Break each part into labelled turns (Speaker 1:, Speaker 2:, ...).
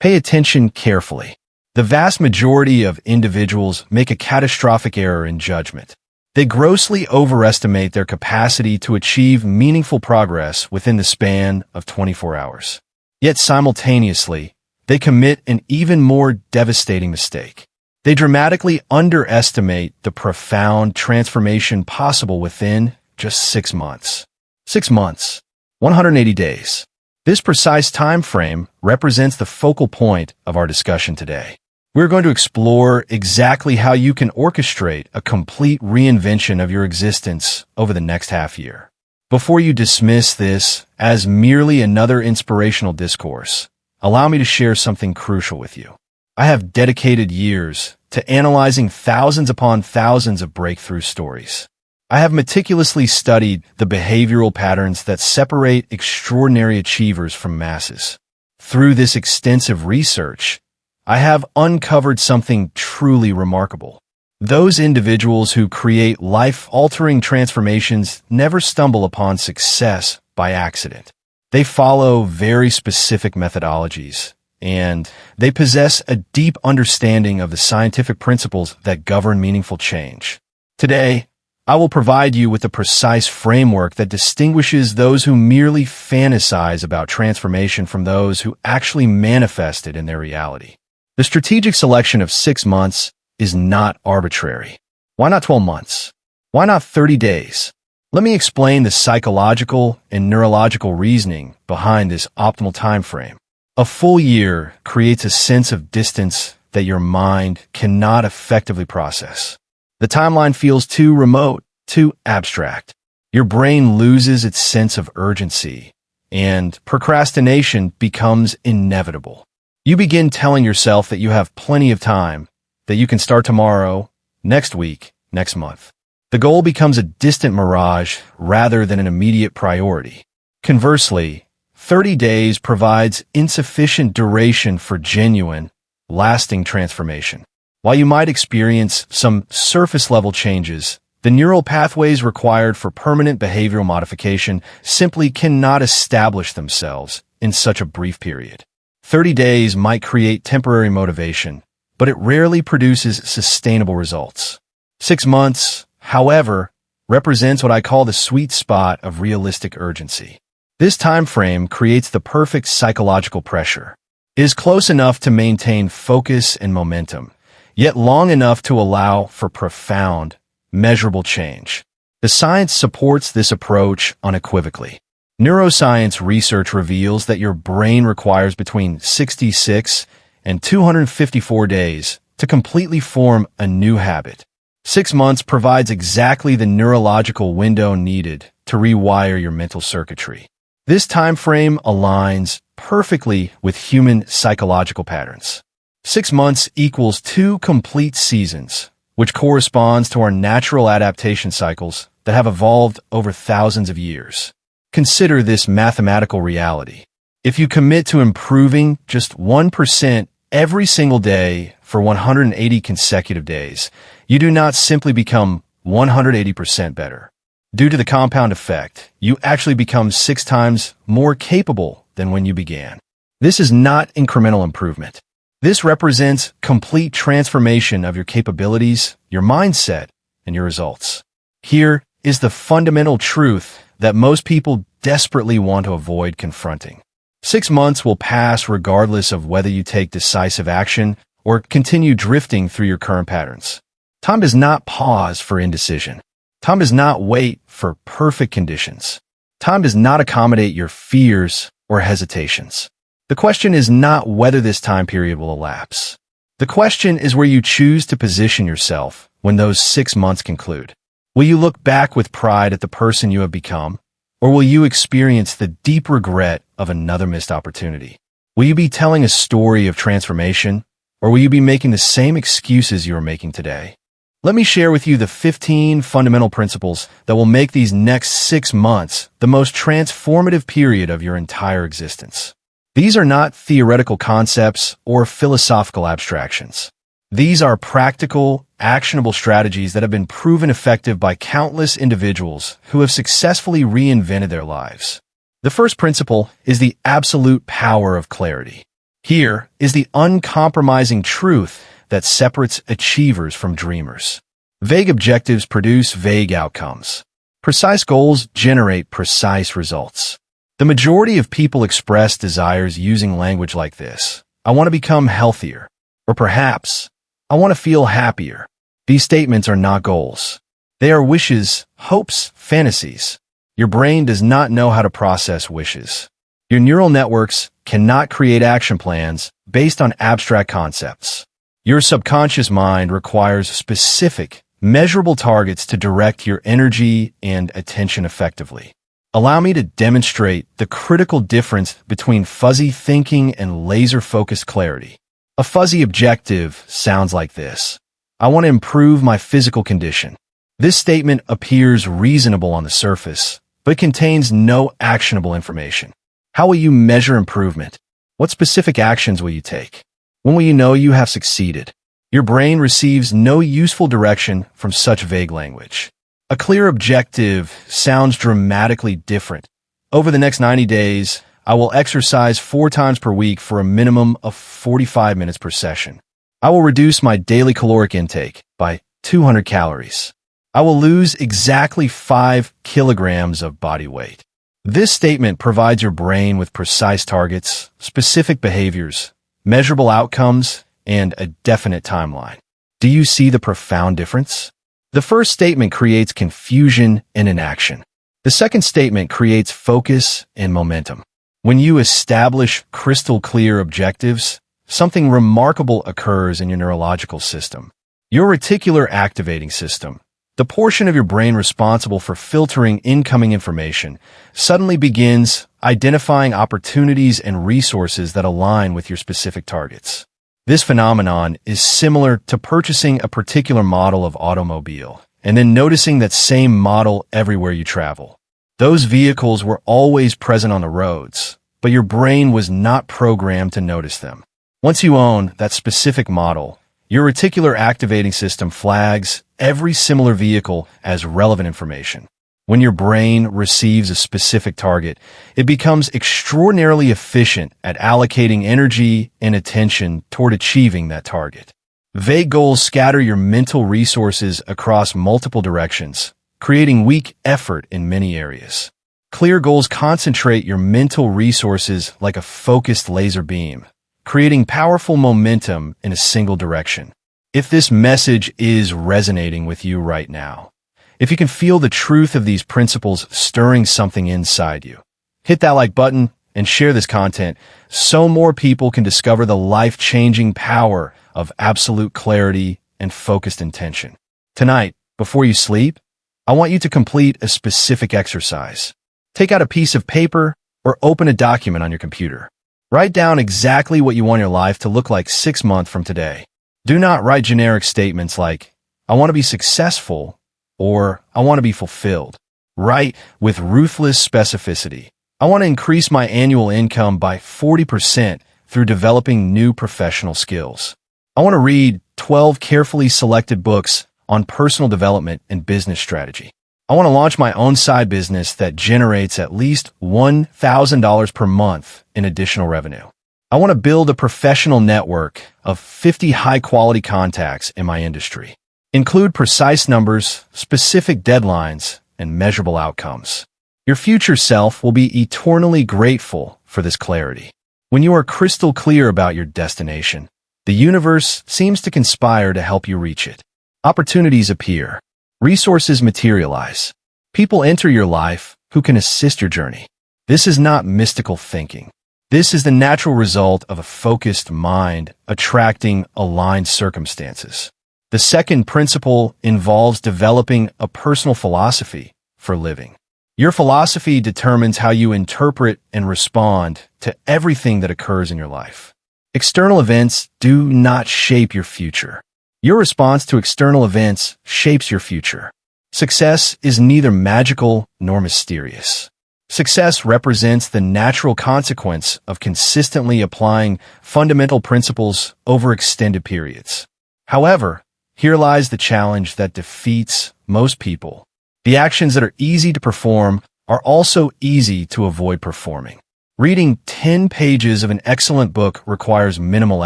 Speaker 1: Pay attention carefully. The vast majority of individuals make a catastrophic error in judgment. They grossly overestimate their capacity to achieve meaningful progress within the span of 24 hours. Yet simultaneously, they commit an even more devastating mistake. They dramatically underestimate the profound transformation possible within just 6 months. 6 months, 180 days. This precise time frame represents the focal point of our discussion today. We're going to explore exactly how you can orchestrate a complete reinvention of your existence over the next half year. Before you dismiss this as merely another inspirational discourse, allow me to share something crucial with you. I have dedicated years to analyzing thousands upon thousands of breakthrough stories. I have meticulously studied the behavioral patterns that separate extraordinary achievers from masses. Through this extensive research, I have uncovered something truly remarkable. Those individuals who create life-altering transformations never stumble upon success by accident. They follow very specific methodologies, and they possess a deep understanding of the scientific principles that govern meaningful change. Today, I will provide you with a precise framework that distinguishes those who merely fantasize about transformation from those who actually manifest it in their reality. The strategic selection of 6 months is not arbitrary. Why not 12 months? Why not 30 days? Let me explain the psychological and neurological reasoning behind this optimal time frame. A full year creates a sense of distance that your mind cannot effectively process. The timeline feels too remote, too abstract. Your brain loses its sense of urgency, and procrastination becomes inevitable. You begin telling yourself that you have plenty of time, that you can start tomorrow, next week, next month. The goal becomes a distant mirage rather than an immediate priority. Conversely, 30 days provides insufficient duration for genuine, lasting transformation. While you might experience some surface-level changes, the neural pathways required for permanent behavioral modification simply cannot establish themselves in such a brief period. 30 days might create temporary motivation, but it rarely produces sustainable results. 6 months, however, represents what I call the sweet spot of realistic urgency. This time frame creates the perfect psychological pressure. It is close enough to maintain focus and momentum, yet long enough to allow for profound, measurable change. The science supports this approach unequivocally. Neuroscience research reveals that your brain requires between 66 and 254 days to completely form a new habit. 6 months provides exactly the neurological window needed to rewire your mental circuitry. This time frame aligns perfectly with human psychological patterns. 6 months equals 2 complete seasons, which corresponds to our natural adaptation cycles that have evolved over thousands of years. Consider this mathematical reality. If you commit to improving just 1% every single day for 180 consecutive days, you do not simply become 180% better. Due to the compound effect, you actually become 6 times more capable than when you began. This is not incremental improvement. This represents complete transformation of your capabilities, your mindset, and your results. Here is the fundamental truth that most people desperately want to avoid confronting. 6 months will pass regardless of whether you take decisive action or continue drifting through your current patterns. Time does not pause for indecision. Time does not wait for perfect conditions. Time does not accommodate your fears or hesitations. The question is not whether this time period will elapse. The question is where you choose to position yourself when those 6 months conclude. Will you look back with pride at the person you have become, or will you experience the deep regret of another missed opportunity? Will you be telling a story of transformation, or will you be making the same excuses you are making today? Let me share with you the 15 fundamental principles that will make these next 6 months the most transformative period of your entire existence. These are not theoretical concepts or philosophical abstractions. These are practical, actionable strategies that have been proven effective by countless individuals who have successfully reinvented their lives. The first principle is the absolute power of clarity. Here is the uncompromising truth that separates achievers from dreamers. Vague objectives produce vague outcomes. Precise goals generate precise results. The majority of people express desires using language like this. I want to become healthier. Or perhaps, I want to feel happier. These statements are not goals. They are wishes, hopes, fantasies. Your brain does not know how to process wishes. Your neural networks cannot create action plans based on abstract concepts. Your subconscious mind requires specific, measurable targets to direct your energy and attention effectively. Allow me to demonstrate the critical difference between fuzzy thinking and laser-focused clarity. A fuzzy objective sounds like this. I want to improve my physical condition. This statement appears reasonable on the surface, but contains no actionable information. How will you measure improvement? What specific actions will you take? When will you know you have succeeded? Your brain receives no useful direction from such vague language. A clear objective sounds dramatically different. Over the next 90 days, I will exercise 4 times per week for a minimum of 45 minutes per session. I will reduce my daily caloric intake by 200 calories. I will lose exactly 5 kilograms of body weight. This statement provides your brain with precise targets, specific behaviors, measurable outcomes, and a definite timeline. Do you see the profound difference? The first statement creates confusion and inaction. The second statement creates focus and momentum. When you establish crystal clear objectives, something remarkable occurs in your neurological system. Your reticular activating system, the portion of your brain responsible for filtering incoming information, suddenly begins identifying opportunities and resources that align with your specific targets. This phenomenon is similar to purchasing a particular model of automobile and then noticing that same model everywhere you travel. Those vehicles were always present on the roads, but your brain was not programmed to notice them. Once you own that specific model, your reticular activating system flags every similar vehicle as relevant information. When your brain receives a specific target, it becomes extraordinarily efficient at allocating energy and attention toward achieving that target. Vague goals scatter your mental resources across multiple directions, creating weak effort in many areas. Clear goals concentrate your mental resources like a focused laser beam, creating powerful momentum in a single direction. If this message is resonating with you right now, if you can feel the truth of these principles stirring something inside you, hit that like button and share this content so more people can discover the life-changing power of absolute clarity and focused intention. Tonight, before you sleep, I want you to complete a specific exercise. Take out a piece of paper or open a document on your computer. Write down exactly what you want your life to look like 6 months from today. Do not write generic statements like, I want to be successful, or I want to be fulfilled. Write with ruthless specificity. I want to increase my annual income by 40% through developing new professional skills. I want to read 12 carefully selected books on personal development and business strategy. I want to launch my own side business that generates at least $1,000 per month in additional revenue. I want to build a professional network of 50 high-quality contacts in my industry. Include precise numbers, specific deadlines, and measurable outcomes. Your future self will be eternally grateful for this clarity. When you are crystal clear about your destination, the universe seems to conspire to help you reach it. Opportunities appear. Resources materialize. People enter your life who can assist your journey. This is not mystical thinking. This is the natural result of a focused mind attracting aligned circumstances. The second principle involves developing a personal philosophy for living. Your philosophy determines how you interpret and respond to everything that occurs in your life. External events do not shape your future. Your response to external events shapes your future. Success is neither magical nor mysterious. Success represents the natural consequence of consistently applying fundamental principles over extended periods. However, here lies the challenge that defeats most people. The actions that are easy to perform are also easy to avoid performing. Reading 10 pages of an excellent book requires minimal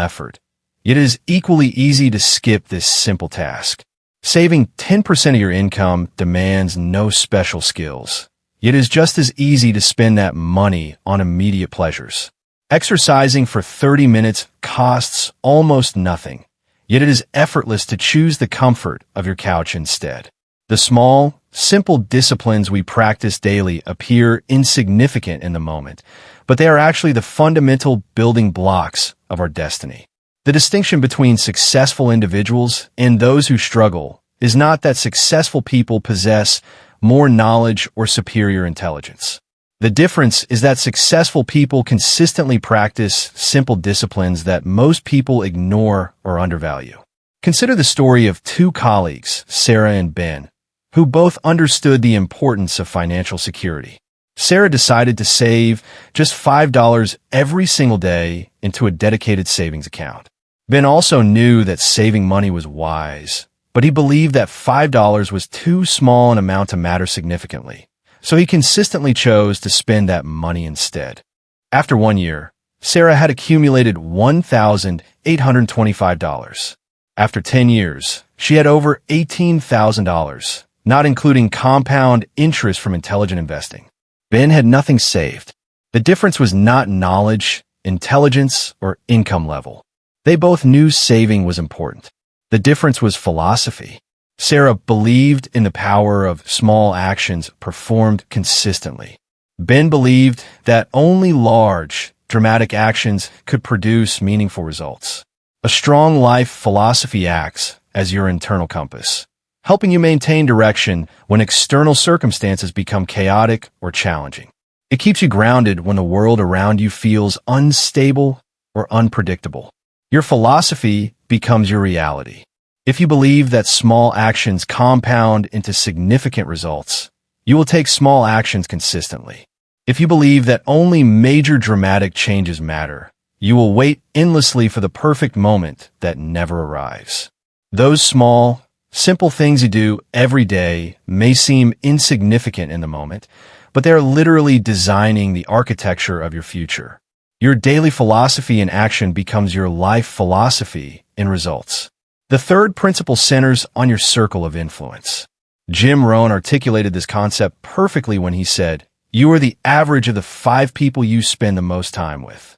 Speaker 1: effort. It is equally easy to skip this simple task. Saving 10% of your income demands no special skills. It is just as easy to spend that money on immediate pleasures. Exercising for 30 minutes costs almost nothing, yet it is effortless to choose the comfort of your couch instead. The small, simple disciplines we practice daily appear insignificant in the moment, but they are actually the fundamental building blocks of our destiny. The distinction between successful individuals and those who struggle is not that successful people possess more knowledge or superior intelligence. The difference is that successful people consistently practice simple disciplines that most people ignore or undervalue. Consider the story of two colleagues, Sarah and Ben, who both understood the importance of financial security. Sarah decided to save just $5 every single day into a dedicated savings account. Ben also knew that saving money was wise, but he believed that $5 was too small an amount to matter significantly. So he consistently chose to spend that money instead. After 1 year, Sarah had accumulated $1,825. After 10 years, she had over $18,000, not including compound interest from intelligent investing. Ben had nothing saved. The difference was not knowledge, intelligence, or income level. They both knew saving was important. The difference was philosophy. Sarah believed in the power of small actions performed consistently. Ben believed that only large, dramatic actions could produce meaningful results. A strong life philosophy acts as your internal compass, helping you maintain direction when external circumstances become chaotic or challenging. It keeps you grounded when the world around you feels unstable or unpredictable. Your philosophy becomes your reality. If you believe that small actions compound into significant results, you will take small actions consistently. If you believe that only major dramatic changes matter, you will wait endlessly for the perfect moment that never arrives. Those small, simple things you do every day may seem insignificant in the moment, but they are literally designing the architecture of your future. Your daily philosophy in action becomes your life philosophy in results. The third principle centers on your circle of influence. Jim Rohn articulated this concept perfectly when he said, "You are the average of the 5 people you spend the most time with."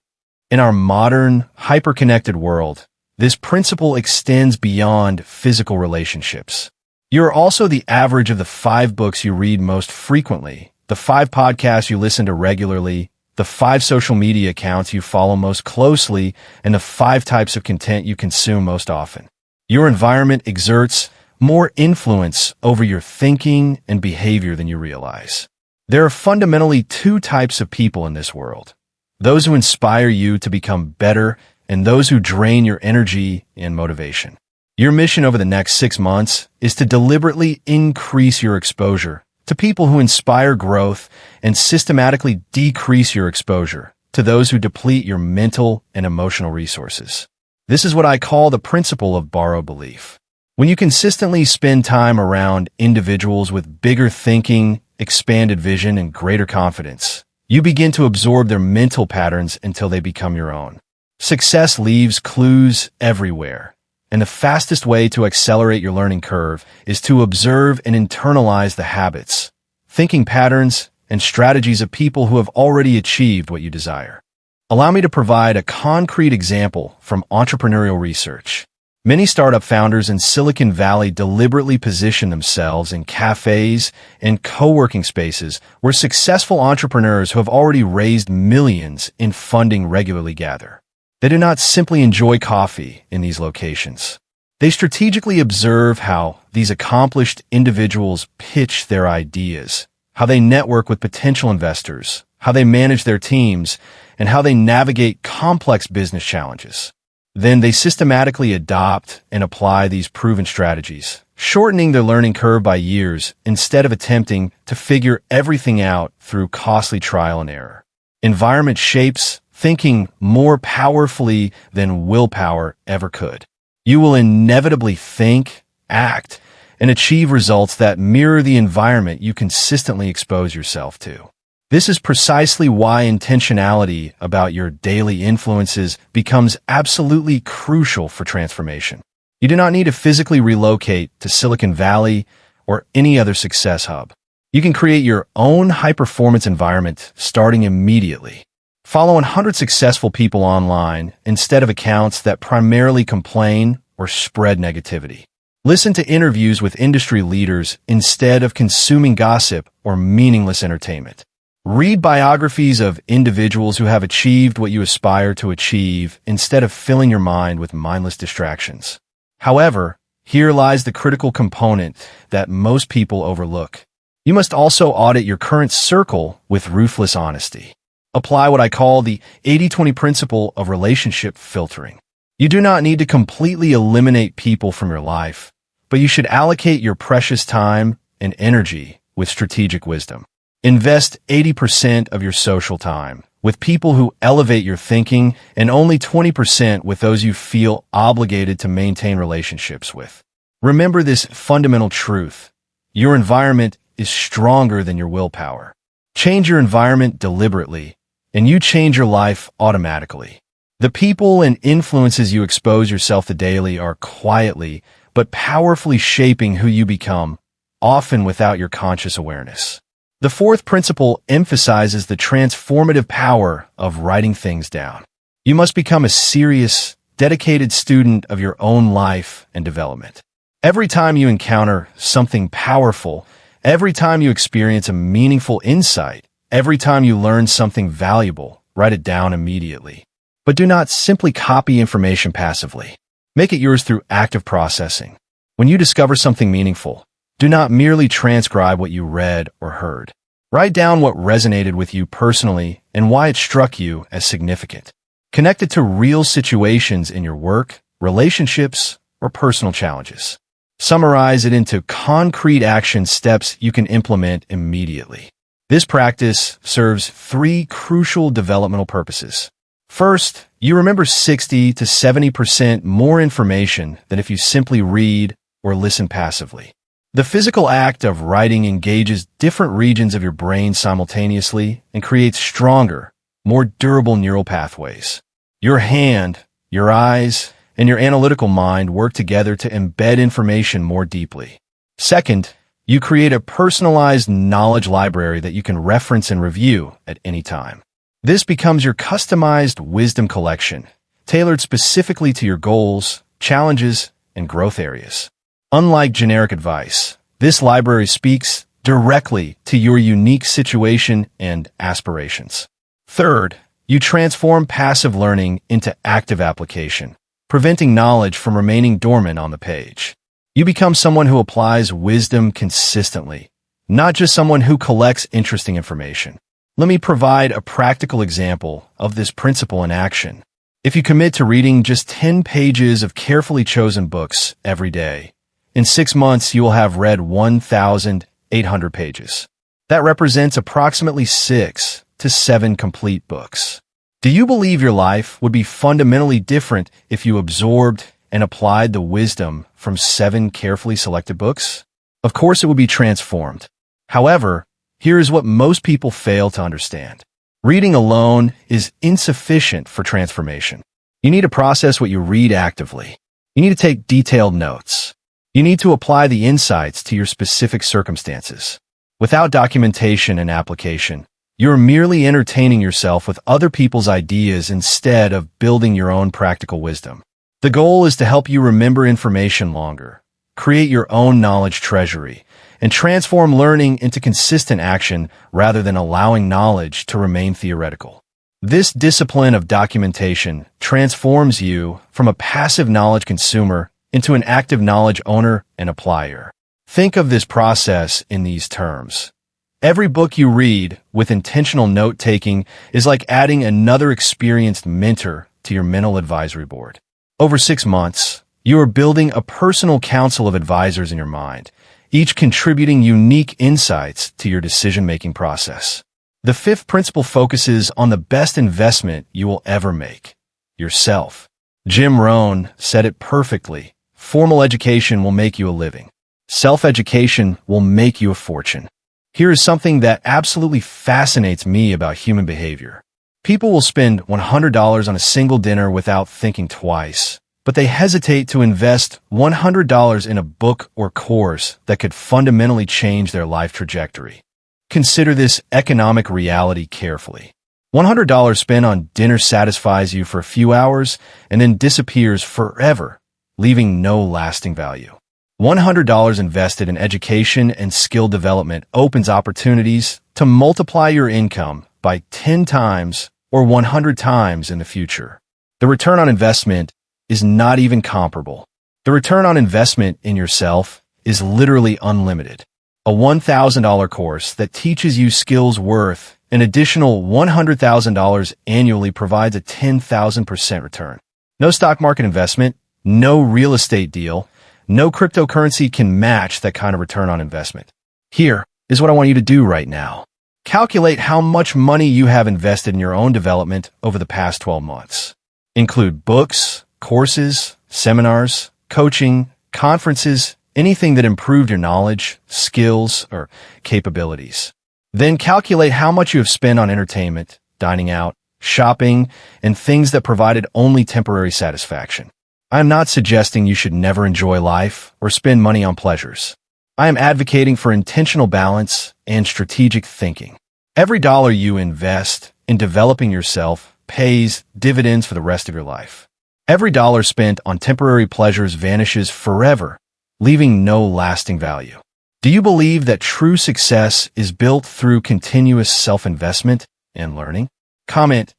Speaker 1: In our modern, hyper-connected world, this principle extends beyond physical relationships. You are also the average of the 5 books you read most frequently, the 5 podcasts you listen to regularly, the 5 social media accounts you follow most closely, and the 5 types of content you consume most often. Your environment exerts more influence over your thinking and behavior than you realize. There are fundamentally 2 types of people in this world: those who inspire you to become better and those who drain your energy and motivation. Your mission over the next 6 months is to deliberately increase your exposure to people who inspire growth and systematically decrease your exposure to those who deplete your mental and emotional resources. This is what I call the principle of borrowed belief. When you consistently spend time around individuals with bigger thinking, expanded vision, and greater confidence, you begin to absorb their mental patterns until they become your own. Success leaves clues everywhere, and the fastest way to accelerate your learning curve is to observe and internalize the habits, thinking patterns, and strategies of people who have already achieved what you desire. Allow me to provide a concrete example from entrepreneurial research. Many startup founders in Silicon Valley deliberately position themselves in cafes and co-working spaces where successful entrepreneurs who have already raised millions in funding regularly gather. They do not simply enjoy coffee in these locations. They strategically observe how these accomplished individuals pitch their ideas, how they network with potential investors, how they manage their teams, and how they navigate complex business challenges. Then they systematically adopt and apply these proven strategies, shortening their learning curve by years instead of attempting to figure everything out through costly trial and error. Environment shapes thinking more powerfully than willpower ever could. You will inevitably think, act, and achieve results that mirror the environment you consistently expose yourself to. This is precisely why intentionality about your daily influences becomes absolutely crucial for transformation. You do not need to physically relocate to Silicon Valley or any other success hub. You can create your own high-performance environment starting immediately. Follow 100 successful people online instead of accounts that primarily complain or spread negativity. Listen to interviews with industry leaders instead of consuming gossip or meaningless entertainment. Read biographies of individuals who have achieved what you aspire to achieve instead of filling your mind with mindless distractions. However, here lies the critical component that most people overlook. You must also audit your current circle with ruthless honesty. Apply what I call the 80-20 principle of relationship filtering. You do not need to completely eliminate people from your life, but you should allocate your precious time and energy with strategic wisdom. Invest 80% of your social time with people who elevate your thinking and only 20% with those you feel obligated to maintain relationships with. Remember this fundamental truth. Your environment is stronger than your willpower. Change your environment deliberately, and you change your life automatically. The people and influences you expose yourself to daily are quietly but powerfully shaping who you become, often without your conscious awareness. The fourth principle emphasizes the transformative power of writing things down. You must become a serious, dedicated student of your own life and development. Every time you encounter something powerful, every time you experience a meaningful insight, every time you learn something valuable, write it down immediately. But do not simply copy information passively. Make it yours through active processing. When you discover something meaningful, do not merely transcribe what you read or heard. Write down what resonated with you personally and why it struck you as significant. Connect it to real situations in your work, relationships, or personal challenges. Summarize it into concrete action steps you can implement immediately. This practice serves three crucial developmental purposes. First, you remember 60 to 70% more information than if you simply read or listen passively. The physical act of writing engages different regions of your brain simultaneously and creates stronger, more durable neural pathways. Your hand, your eyes, and your analytical mind work together to embed information more deeply. Second, you create a personalized knowledge library that you can reference and review at any time. This becomes your customized wisdom collection, tailored specifically to your goals, challenges, and growth areas. Unlike generic advice, this library speaks directly to your unique situation and aspirations. Third, you transform passive learning into active application, preventing knowledge from remaining dormant on the page. You become someone who applies wisdom consistently, not just someone who collects interesting information. Let me provide a practical example of this principle in action. If you commit to reading just 10 pages of carefully chosen books every day, in 6 months you will have read 1,800 pages. That represents approximately 6 to 7 complete books. Do you believe your life would be fundamentally different if you absorbed and applied the wisdom from 7 carefully selected books? Of course it would be transformed. However, here is what most people fail to understand. Reading alone is insufficient for transformation. You need to process what you read actively. You need to take detailed notes. You need to apply the insights to your specific circumstances. Without documentation and application, you're merely entertaining yourself with other people's ideas instead of building your own practical wisdom. The goal is to help you remember information longer, create your own knowledge treasury, and transform learning into consistent action rather than allowing knowledge to remain theoretical. This discipline of documentation transforms you from a passive knowledge consumer into an active knowledge owner and applier. Think of this process in these terms. Every book you read with intentional note-taking is like adding another experienced mentor to your mental advisory board. Over 6 months, you are building a personal council of advisors in your mind, each contributing unique insights to your decision-making process. The fifth principle focuses on the best investment you will ever make: yourself. Jim Rohn said it perfectly. Formal education will make you a living. Self-education will make you a fortune. Here is something that absolutely fascinates me about human behavior. People will spend $100 on a single dinner without thinking twice, but they hesitate to invest $100 in a book or course that could fundamentally change their life trajectory. Consider this economic reality carefully. $100 spent on dinner satisfies you for a few hours and then disappears forever, leaving no lasting value. $100 invested in education and skill development opens opportunities to multiply your income by 10 times or 100 times in the future. The return on investment is not even comparable. The return on investment in yourself is literally unlimited. A $1,000 course that teaches you skills worth an additional $100,000 annually provides a 10,000% return. No stock market investment, no real estate deal, no cryptocurrency can match that kind of return on investment. Here is what I want you to do right now. Calculate how much money you have invested in your own development over the past 12 months. Include books, courses, seminars, coaching, conferences, anything that improved your knowledge, skills, or capabilities. Then calculate how much you have spent on entertainment, dining out, shopping, and things that provided only temporary satisfaction. I am not suggesting you should never enjoy life or spend money on pleasures. I am advocating for intentional balance and strategic thinking. Every dollar you invest in developing yourself pays dividends for the rest of your life. Every dollar spent on temporary pleasures vanishes forever, leaving no lasting value. Do you believe that true success is built through continuous self-investment and learning? Comment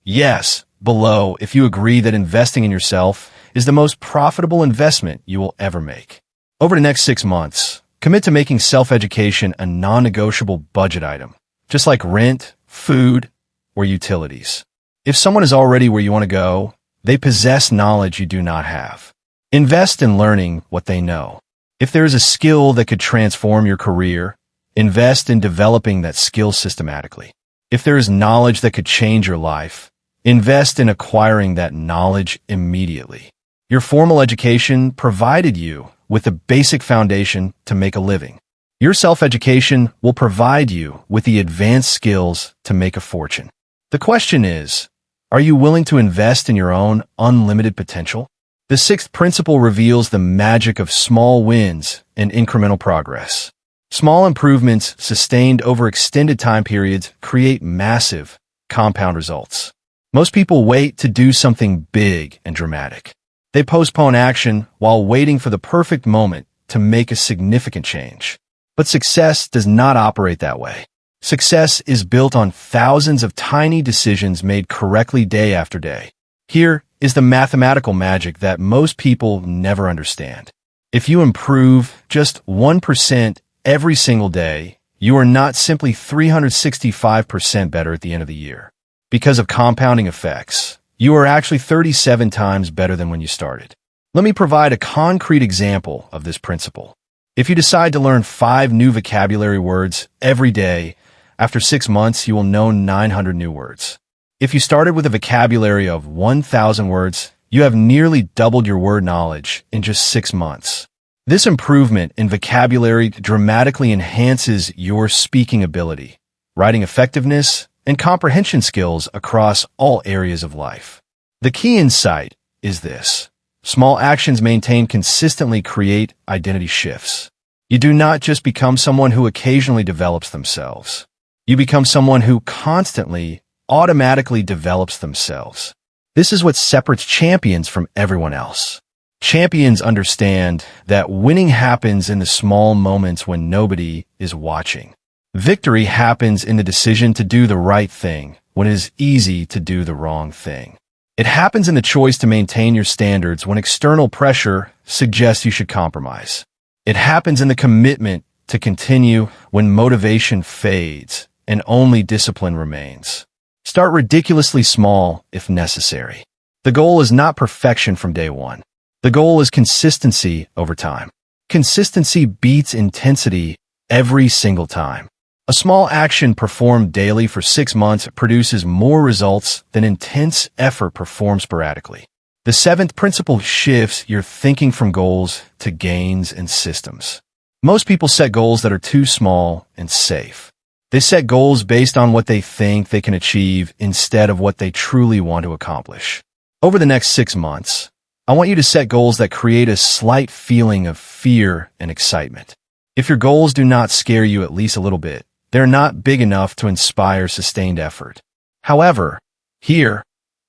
Speaker 1: yes below if you agree that investing in yourself is the most profitable investment you will ever make. Over the next 6 months, commit to making self-education a non-negotiable budget item, just like rent, food, or utilities. If someone is already where you want to go, they possess knowledge you do not have. Invest in learning what they know. If there is a skill that could transform your career, invest in developing that skill systematically. If there is knowledge that could change your life, invest in acquiring that knowledge immediately. Your formal education provided you with the basic foundation to make a living. Your self-education will provide you with the advanced skills to make a fortune. The question is, are you willing to invest in your own unlimited potential? The sixth principle reveals the magic of small wins and incremental progress. Small improvements sustained over extended time periods create massive, compound results. Most people wait to do something big and dramatic. They postpone action while waiting for the perfect moment to make a significant change. But success does not operate that way. Success is built on thousands of tiny decisions made correctly day after day. Here is the mathematical magic that most people never understand. If you improve just 1% every single day, you are not simply 365% better at the end of the year. Because of compounding effects, you are actually 37 times better than when you started. Let me provide a concrete example of this principle. If you decide to learn 5 new vocabulary words every day, after 6 months, you will know 900 new words. If you started with a vocabulary of 1,000 words, you have nearly doubled your word knowledge in just 6 months. This improvement in vocabulary dramatically enhances your speaking ability, writing effectiveness, and comprehension skills across all areas of life. The key insight is this. Small actions maintained consistently create identity shifts. You do not just become someone who occasionally develops themselves. You become someone who constantly, automatically develops themselves. This is what separates champions from everyone else. Champions understand that winning happens in the small moments when nobody is watching. Victory happens in the decision to do the right thing when it is easy to do the wrong thing. It happens in the choice to maintain your standards when external pressure suggests you should compromise. It happens in the commitment to continue when motivation fades and only discipline remains. Start ridiculously small if necessary. The goal is not perfection from day one. The goal is consistency over time. Consistency beats intensity every single time. A small action performed daily for 6 months produces more results than intense effort performed sporadically. The seventh principle shifts your thinking from goals to gains and systems. Most people set goals that are too small and safe. They set goals based on what they think they can achieve instead of what they truly want to accomplish. Over the next 6 months, I want you to set goals that create a slight feeling of fear and excitement. If your goals do not scare you at least a little bit, they're not big enough to inspire sustained effort. However, here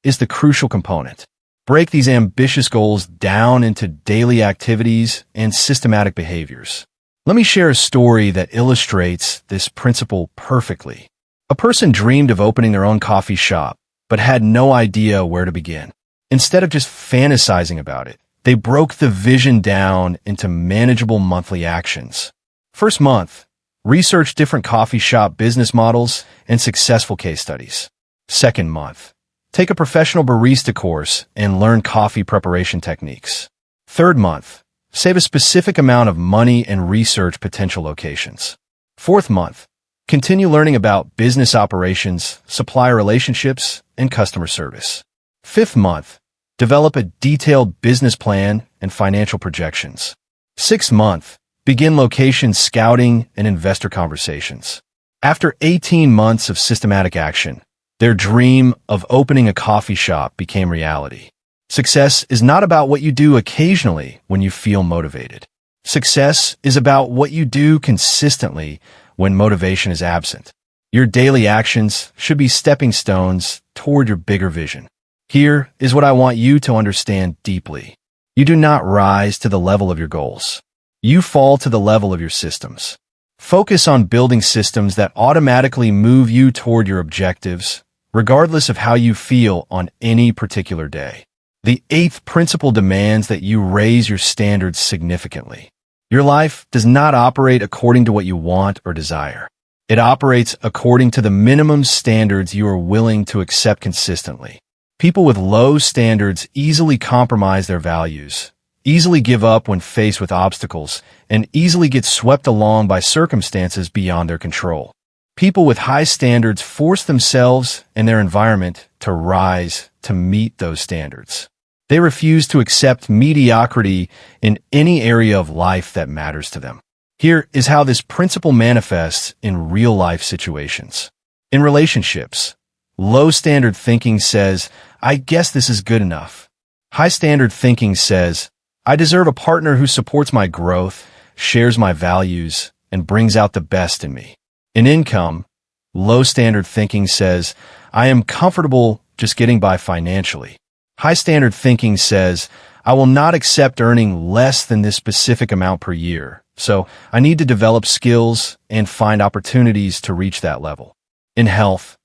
Speaker 1: is the crucial component. Break these ambitious goals down into daily activities and systematic behaviors. Let me share a story that illustrates this principle perfectly. A person dreamed of opening their own coffee shop, but had no idea where to begin. Instead of just fantasizing about it, they broke the vision down into manageable monthly actions. First month, research different coffee shop business models and successful case studies. Second month, take a professional barista course and learn coffee preparation techniques. Third month, save a specific amount of money and research potential locations. Fourth month, continue learning about business operations, supplier relationships, and customer service. Fifth month, develop a detailed business plan and financial projections. Sixth month, begin location scouting and investor conversations. After 18 months of systematic action, their dream of opening a coffee shop became reality. Success is not about what you do occasionally when you feel motivated. Success is about what you do consistently when motivation is absent. Your daily actions should be stepping stones toward your bigger vision. Here is what I want you to understand deeply. You do not rise to the level of your goals. You fall to the level of your systems. Focus on building systems that automatically move you toward your objectives, regardless of how you feel on any particular day. The 8th principle demands that you raise your standards significantly. Your life does not operate according to what you want or desire. It operates according to the minimum standards you are willing to accept consistently. People with low standards easily compromise their values, easily give up when faced with obstacles, and easily get swept along by circumstances beyond their control. People with high standards force themselves and their environment to rise to meet those standards. They refuse to accept mediocrity in any area of life that matters to them. Here is how this principle manifests in real-life situations. In relationships, low-standard thinking says, "I guess this is good enough." High-standard thinking says, "I deserve a partner who supports my growth, shares my values, and brings out the best in me." In income, low-standard thinking says, "I am comfortable just getting by financially." High-standard thinking says, "I will not accept earning less than this specific amount per year, so I need to develop skills and find opportunities to reach that level." In health,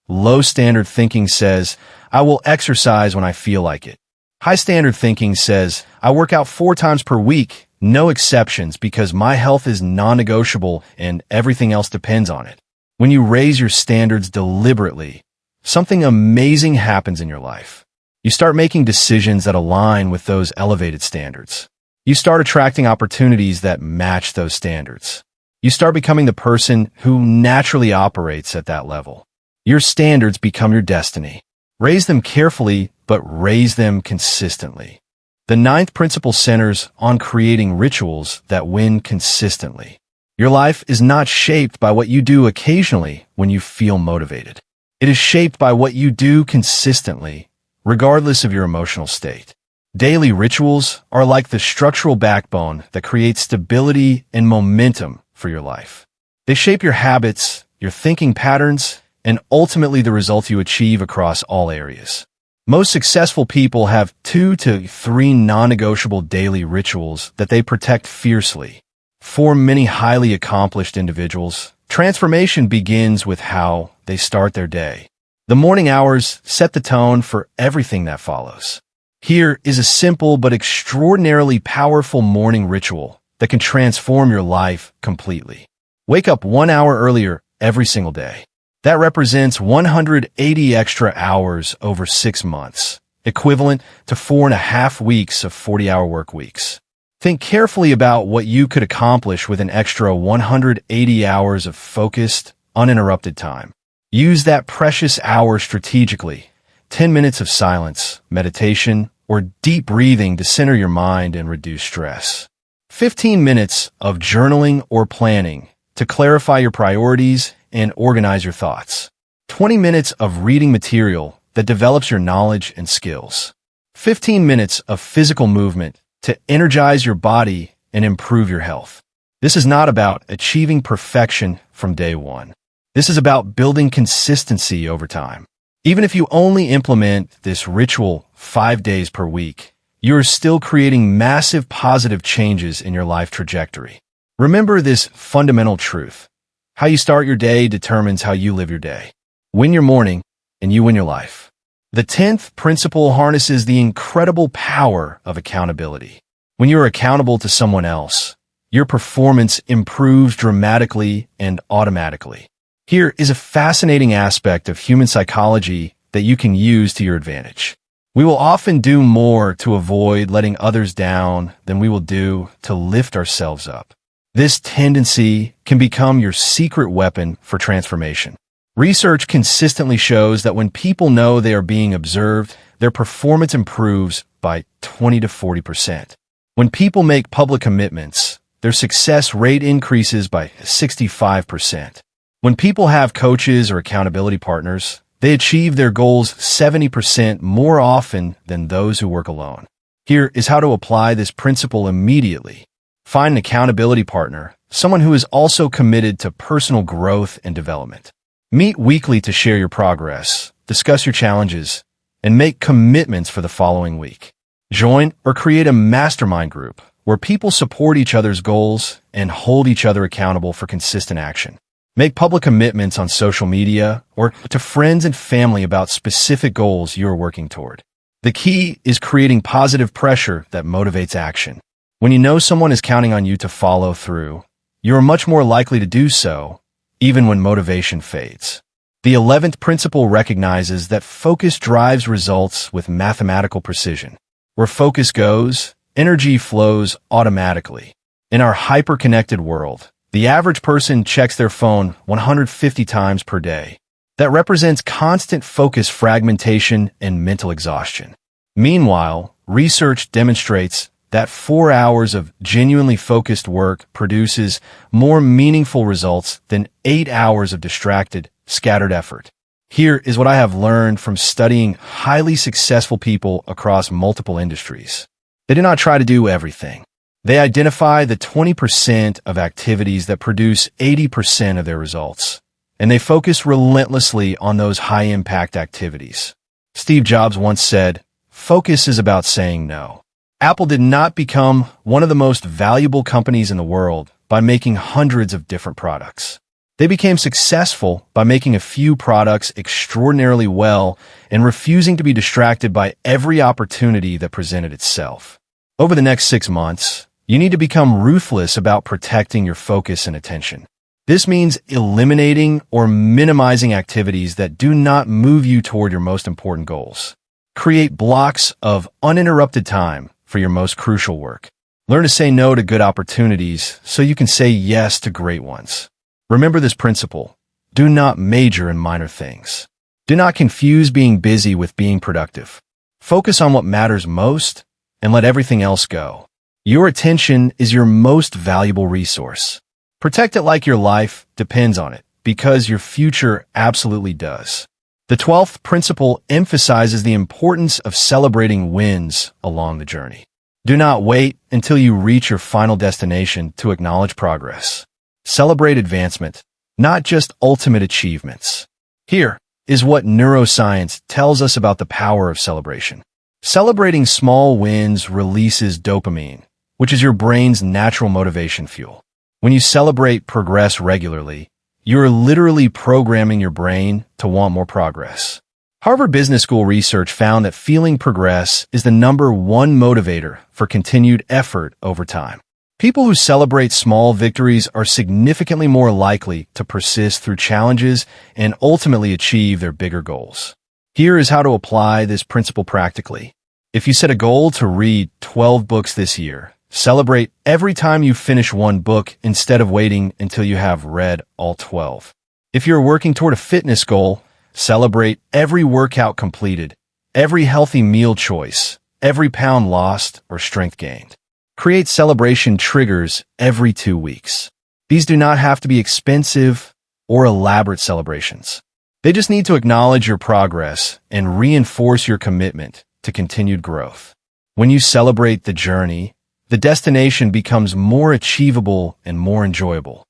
Speaker 1: low-standard thinking says, "I will exercise when I feel like it." High-standard thinking says, "I work out 4 times per week, no exceptions, because my health is non-negotiable and everything else depends on it." When you raise your standards deliberately, something amazing happens in your life. You start making decisions that align with those elevated standards. You start attracting opportunities that match those standards. You start becoming the person who naturally operates at that level. Your standards become your destiny. Raise them carefully, but raise them consistently. The 9th principle centers on creating rituals that win consistently. Your life is not shaped by what you do occasionally when you feel motivated. It is shaped by what you do consistently, regardless of your emotional state. Daily rituals are like the structural backbone that creates stability and momentum for your life. They shape your habits, your thinking patterns, and ultimately the results you achieve across all areas. Most successful people have 2 to 3 non-negotiable daily rituals that they protect fiercely. For many highly accomplished individuals, transformation begins with how they start their day. The morning hours set the tone for everything that follows. Here is a simple but extraordinarily powerful morning ritual that can transform your life completely. Wake up 1 hour earlier every single day. That represents 180 extra hours over 6 months, equivalent to 4.5 weeks of 40-hour work weeks. Think carefully about what you could accomplish with an extra 180 hours of focused, uninterrupted time. Use that precious hour strategically. 10 minutes of silence, meditation, or deep breathing to center your mind and reduce stress. 15 minutes of journaling or planning to clarify your priorities and organize your thoughts. 20 minutes of reading material that develops your knowledge and skills. 15 minutes of physical movement to energize your body and improve your health. This is not about achieving perfection from day one. This is about building consistency over time. Even if you only implement this ritual 5 days per week, you are still creating massive positive changes in your life trajectory. Remember this fundamental truth. How you start your day determines how you live your day. Win your morning, and you win your life. The 10th principle harnesses the incredible power of accountability. When you are accountable to someone else, your performance improves dramatically and automatically. Here is a fascinating aspect of human psychology that you can use to your advantage. We will often do more to avoid letting others down than we will do to lift ourselves up. This tendency can become your secret weapon for transformation. Research consistently shows that when people know they are being observed, their performance improves by 20 to 40%. When people make public commitments, their success rate increases by 65%. When people have coaches or accountability partners, they achieve their goals 70% more often than those who work alone. Here is how to apply this principle immediately. Find an accountability partner, someone who is also committed to personal growth and development. Meet weekly to share your progress, discuss your challenges, and make commitments for the following week. Join or create a mastermind group where people support each other's goals and hold each other accountable for consistent action. Make public commitments on social media or to friends and family about specific goals you are working toward. The key is creating positive pressure that motivates action. When you know someone is counting on you to follow through, you are much more likely to do so, even when motivation fades. The 11th principle recognizes that focus drives results with mathematical precision. Where focus goes, energy flows automatically. In our hyper-connected world, the average person checks their phone 150 times per day. That represents constant focus fragmentation and mental exhaustion. Meanwhile, research demonstrates that 4 hours of genuinely focused work produces more meaningful results than 8 hours of distracted, scattered effort. Here is what I have learned from studying highly successful people across multiple industries. They do not try to do everything. They identify the 20% of activities that produce 80% of their results, and they focus relentlessly on those high-impact activities. Steve Jobs once said, "Focus is about saying no." Apple did not become one of the most valuable companies in the world by making hundreds of different products. They became successful by making a few products extraordinarily well and refusing to be distracted by every opportunity that presented itself. Over the next 6 months, you need to become ruthless about protecting your focus and attention. This means eliminating or minimizing activities that do not move you toward your most important goals. Create blocks of uninterrupted time for your most crucial work. Learn to say no to good opportunities so you can say yes to great ones. Remember this principle. Do not major in minor things. Do not confuse being busy with being productive. Focus on what matters most and let everything else go. Your attention is your most valuable resource. Protect it like your life depends on it, because your future absolutely does. The 12th principle emphasizes the importance of celebrating wins along the journey. Do not wait until you reach your final destination to acknowledge progress. Celebrate advancement, not just ultimate achievements. Here is what neuroscience tells us about the power of celebration. Celebrating small wins releases dopamine, which is your brain's natural motivation fuel. When you celebrate progress regularly, you're literally programming your brain to want more progress. Harvard Business School research found that feeling progress is the #1 motivator for continued effort over time. People who celebrate small victories are significantly more likely to persist through challenges and ultimately achieve their bigger goals. Here is how to apply this principle practically. If you set a goal to read 12 books this year, celebrate every time you finish one book instead of waiting until you have read all 12. If you're working toward a fitness goal, celebrate every workout completed, every healthy meal choice, every pound lost or strength gained. Create celebration triggers every 2 weeks. These do not have to be expensive or elaborate celebrations. They just need to acknowledge your progress and reinforce your commitment to continued growth. When you celebrate the journey, the destination becomes more achievable and more enjoyable.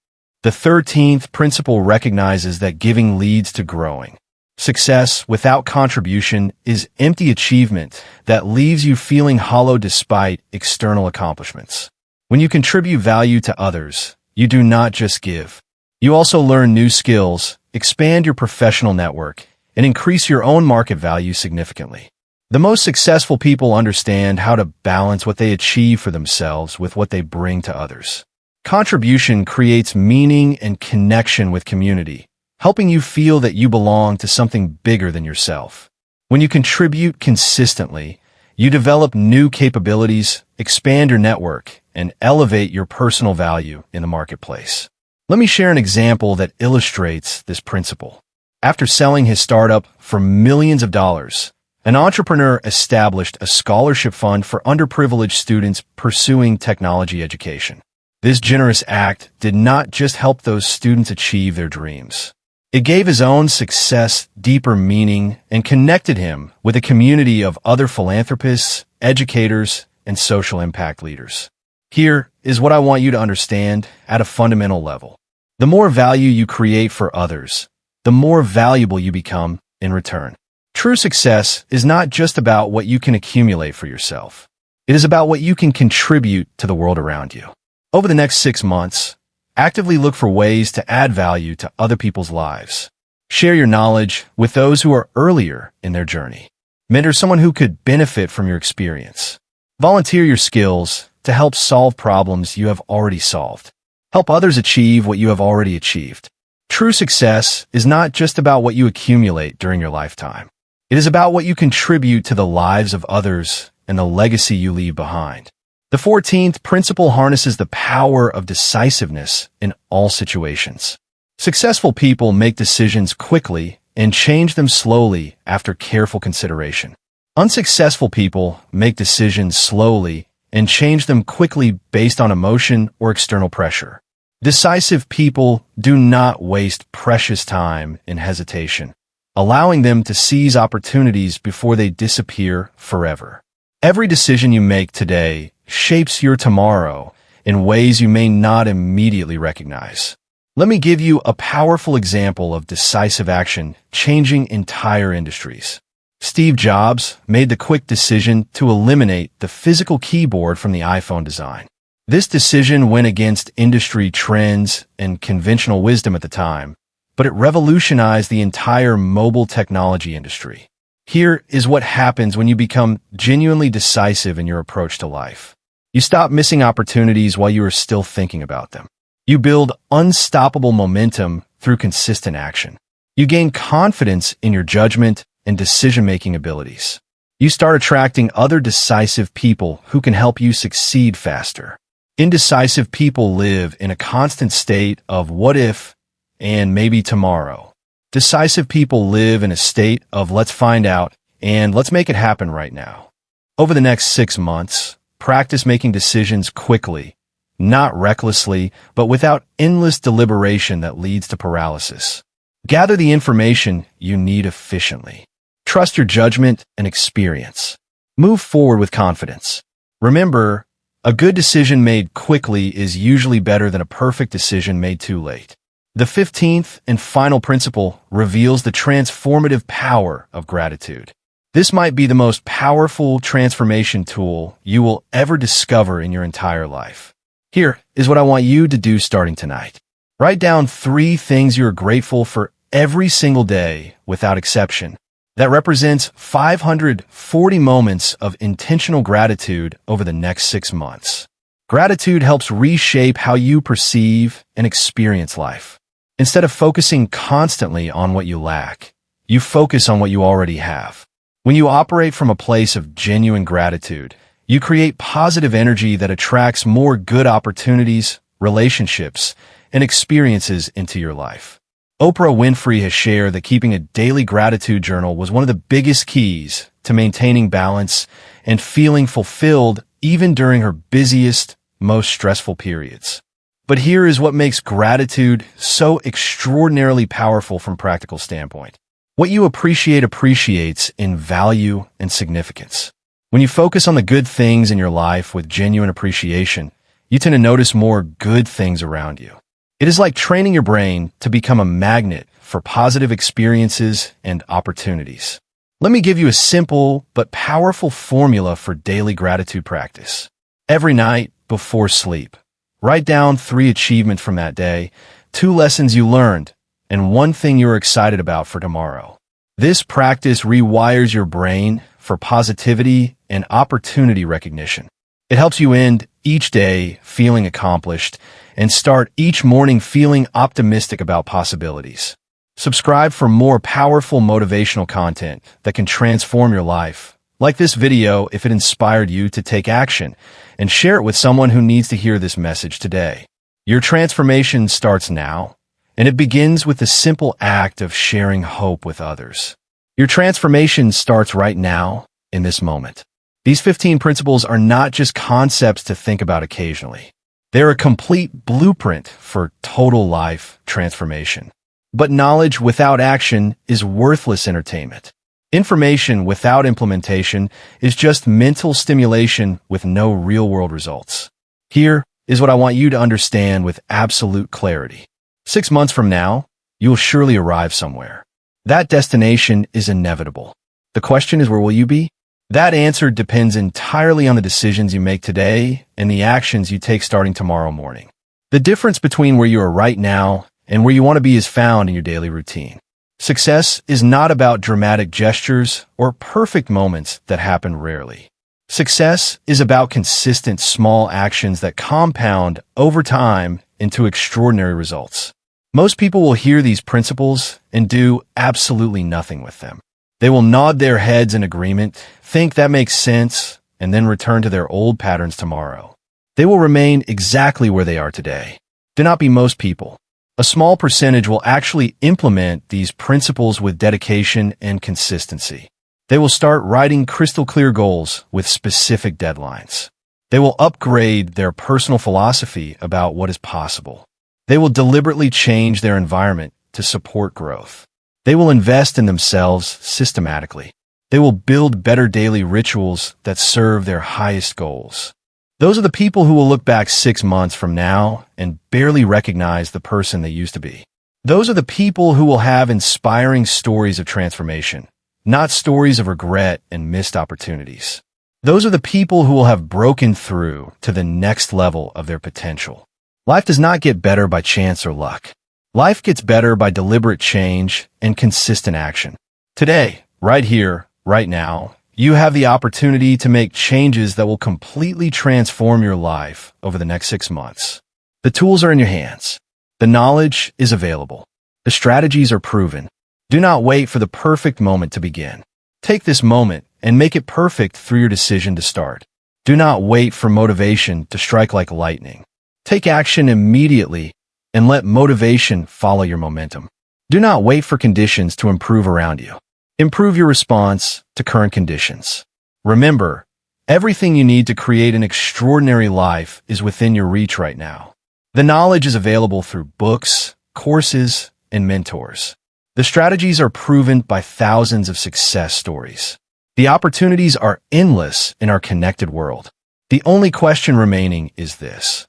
Speaker 1: The 13th principle recognizes that giving leads to growing. Success without contribution is empty achievement that leaves you feeling hollow despite external accomplishments. When you contribute value to others, you do not just give. You also learn new skills, expand your professional network, and increase your own market value significantly. The most successful people understand how to balance what they achieve for themselves with what they bring to others. Contribution creates meaning and connection with community, helping you feel that you belong to something bigger than yourself. When you contribute consistently, you develop new capabilities, expand your network, and elevate your personal value in the marketplace. Let me share an example that illustrates this principle. After selling his startup for millions of dollars, an entrepreneur established a scholarship fund for underprivileged students pursuing technology education. This generous act did not just help those students achieve their dreams. It gave his own success deeper meaning and connected him with a community of other philanthropists, educators, and social impact leaders. Here is what I want you to understand at a fundamental level. The more value you create for others, the more valuable you become in return. True success is not just about what you can accumulate for yourself. It is about what you can contribute to the world around you. Over the next 6 months, actively look for ways to add value to other people's lives. Share your knowledge with those who are earlier in their journey. Mentor someone who could benefit from your experience. Volunteer your skills to help solve problems you have already solved. Help others achieve what you have already achieved. True success is not just about what you accumulate during your lifetime. It is about what you contribute to the lives of others and the legacy you leave behind. The 14th principle harnesses the power of decisiveness in all situations. Successful people make decisions quickly and change them slowly after careful consideration. Unsuccessful people make decisions slowly and change them quickly based on emotion or external pressure. Decisive people do not waste precious time in hesitation, allowing them to seize opportunities before they disappear forever. Every decision you make today shapes your tomorrow in ways you may not immediately recognize. Let me give you a powerful example of decisive action changing entire industries. Steve Jobs made the quick decision to eliminate the physical keyboard from the iPhone design. This decision went against industry trends and conventional wisdom at the time, but it revolutionized the entire mobile technology industry. Here is what happens when you become genuinely decisive in your approach to life. You stop missing opportunities while you are still thinking about them. You build unstoppable momentum through consistent action. You gain confidence in your judgment and decision-making abilities. You start attracting other decisive people who can help you succeed faster. Indecisive people live in a constant state of what if and maybe tomorrow. Decisive people live in a state of let's find out and let's make it happen right now. Over the next 6 months, practice making decisions quickly, not recklessly, but without endless deliberation that leads to paralysis. Gather the information you need efficiently. Trust your judgment and experience. Move forward with confidence. Remember, a good decision made quickly is usually better than a perfect decision made too late. The 15th and final principle reveals the transformative power of gratitude. This might be the most powerful transformation tool you will ever discover in your entire life. Here is what I want you to do starting tonight. Write down 3 things you're grateful for every single day without exception. That represents 540 moments of intentional gratitude over the next 6 months. Gratitude helps reshape how you perceive and experience life. Instead of focusing constantly on what you lack, you focus on what you already have. When you operate from a place of genuine gratitude, you create positive energy that attracts more good opportunities, relationships, and experiences into your life. Oprah Winfrey has shared that keeping a daily gratitude journal was one of the biggest keys to maintaining balance and feeling fulfilled even during her busiest, most stressful periods. But here is what makes gratitude so extraordinarily powerful from a practical standpoint. What you appreciate appreciates in value and significance. When you focus on the good things in your life with genuine appreciation, you tend to notice more good things around you. It is like training your brain to become a magnet for positive experiences and opportunities. Let me give you a simple but powerful formula for daily gratitude practice. Every night before sleep, write down 3 achievements from that day, 2 lessons you learned, and 1 thing you're excited about for tomorrow. This practice rewires your brain for positivity and opportunity recognition. It helps you end each day feeling accomplished and start each morning feeling optimistic about possibilities. Subscribe for more powerful motivational content that can transform your life. Like this video if it inspired you to take action, and share it with someone who needs to hear this message today. Your transformation starts now, and it begins with the simple act of sharing hope with others. Your transformation starts right now, in this moment. These 15 principles are not just concepts to think about occasionally. They're a complete blueprint for total life transformation. But knowledge without action is worthless entertainment. Information without implementation is just mental stimulation with no real-world results. Here is what I want you to understand with absolute clarity. 6 months from now, you will surely arrive somewhere. That destination is inevitable. The question is, where will you be? That answer depends entirely on the decisions you make today and the actions you take starting tomorrow morning. The difference between where you are right now and where you want to be is found in your daily routine. Success is not about dramatic gestures or perfect moments that happen rarely. Success is about consistent small actions that compound over time into extraordinary results. Most people will hear these principles and do absolutely nothing with them. They will nod their heads in agreement, think that makes sense, and then return to their old patterns tomorrow. They will remain exactly where they are today. Do not be most people. A small percentage will actually implement these principles with dedication and consistency. They will start writing crystal clear goals with specific deadlines. They will upgrade their personal philosophy about what is possible. They will deliberately change their environment to support growth. They will invest in themselves systematically. They will build better daily rituals that serve their highest goals. Those are the people who will look back 6 months from now and barely recognize the person they used to be. Those are the people who will have inspiring stories of transformation, not stories of regret and missed opportunities. Those are the people who will have broken through to the next level of their potential. Life does not get better by chance or luck. Life gets better by deliberate change and consistent action. Today, right here, right now, you have the opportunity to make changes that will completely transform your life over the next 6 months. The tools are in your hands. The knowledge is available. The strategies are proven. Do not wait for the perfect moment to begin. Take this moment and make it perfect through your decision to start. Do not wait for motivation to strike like lightning. Take action immediately and let motivation follow your momentum. Do not wait for conditions to improve around you. Improve your response to current conditions. Remember, everything you need to create an extraordinary life is within your reach right now. The knowledge is available through books, courses, and mentors. The strategies are proven by thousands of success stories. The opportunities are endless in our connected world. The only question remaining is this: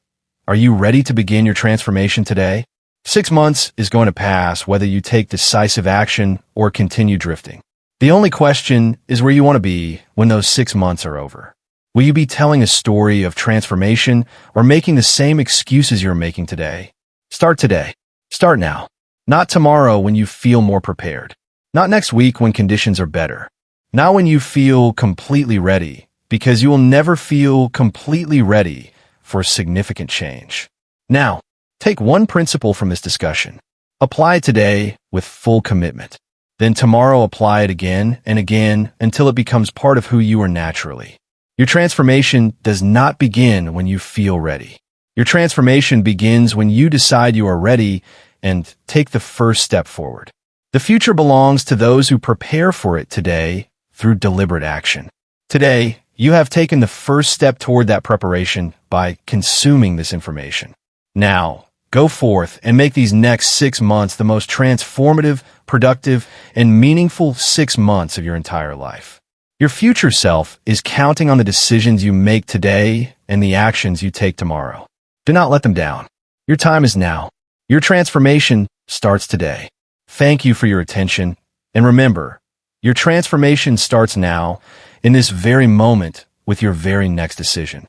Speaker 1: are you ready to begin your transformation today? 6 months is going to pass whether you take decisive action or continue drifting. The only question is where you want to be when those 6 months are over. Will you be telling a story of transformation or making the same excuses you're making today? Start today. Start now. Not tomorrow when you feel more prepared. Not next week when conditions are better. Not when you feel completely ready, because you will never feel completely ready for significant change. Now, take one principle from this discussion. Apply it today with full commitment. Then tomorrow apply it again and again until it becomes part of who you are naturally. Your transformation does not begin when you feel ready. Your transformation begins when you decide you are ready and take the first step forward. The future belongs to those who prepare for it today through deliberate action. Today, You have taken the first step toward that preparation by consuming this information. Now, go forth and make these next 6 months the most transformative, productive, and meaningful 6 months of your entire life. Your future self is counting on the decisions you make today and the actions you take tomorrow. Do not let them down. Your time is now. Your transformation starts today. Thank you for your attention, and remember, your transformation starts now, in this very moment, with your very next decision.